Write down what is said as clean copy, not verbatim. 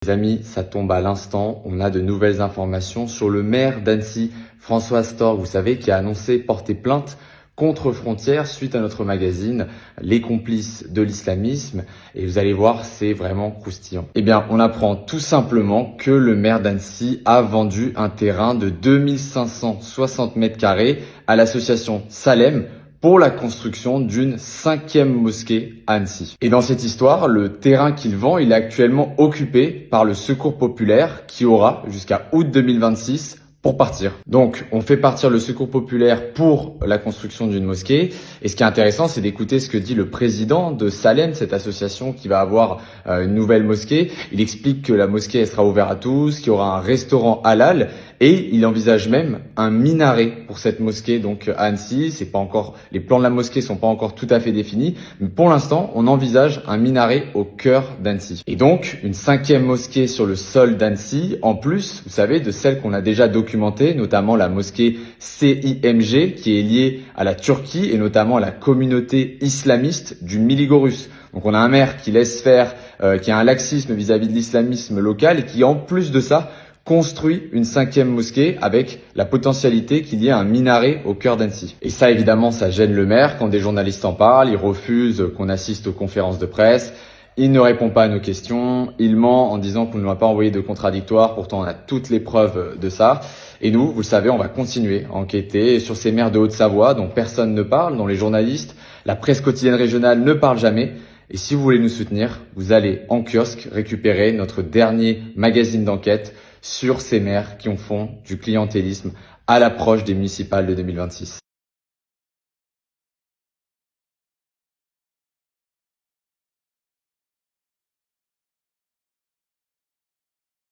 Les amis, ça tombe à l'instant, on a de nouvelles informations sur le maire d'Annecy, François Storck, vous savez, qui a annoncé porter plainte contre Frontières suite à notre magazine Les complices de l'islamisme. Et vous allez voir, c'est vraiment croustillant. Eh bien, on apprend tout simplement que le maire d'Annecy a vendu un terrain de 2560 mètres carrés à l'association Salem pour la construction d'une 5e mosquée à Annecy. Et dans cette histoire, le terrain qu'il vend, il est actuellement occupé par le Secours populaire qui aura jusqu'à août 2026 pour partir. Donc, on fait partir le Secours populaire pour la construction d'une mosquée. Et ce qui est intéressant, c'est d'écouter ce que dit le président de Salem, cette association qui va avoir une nouvelle mosquée. Il explique que la mosquée elle sera ouverte à tous, qu'il y aura un restaurant halal et il envisage même un minaret pour cette mosquée. Donc à Annecy, c'est pas encore, les plans de la mosquée sont pas encore tout à fait définis, mais pour l'instant, on envisage un minaret au cœur d'Annecy. Et donc, une 5e mosquée sur le sol d'Annecy, en plus, vous savez, de celle qu'on a déjà documentée, notamment la mosquée CIMG, qui est liée à la Turquie et notamment à la communauté islamiste du Miligorus. Donc on a un maire qui laisse faire, qui a un laxisme vis-à-vis de l'islamisme local et qui, en plus de ça, construit une 5e mosquée avec la potentialité qu'il y ait un minaret au cœur d'Annecy. Et ça, évidemment, ça gêne le maire quand des journalistes en parlent, il refuse qu'on assiste aux conférences de presse, il ne répond pas à nos questions, il ment en disant qu'on ne m'a pas envoyé de contradictoire, pourtant on a toutes les preuves de ça. Et nous, vous le savez, on va continuer à enquêter sur ces maires de Haute-Savoie dont personne ne parle, dont les journalistes, la presse quotidienne régionale ne parle jamais. Et si vous voulez nous soutenir, vous allez en kiosque récupérer notre dernier magazine d'enquête sur ces maires qui ont fait du clientélisme à l'approche des municipales de 2026.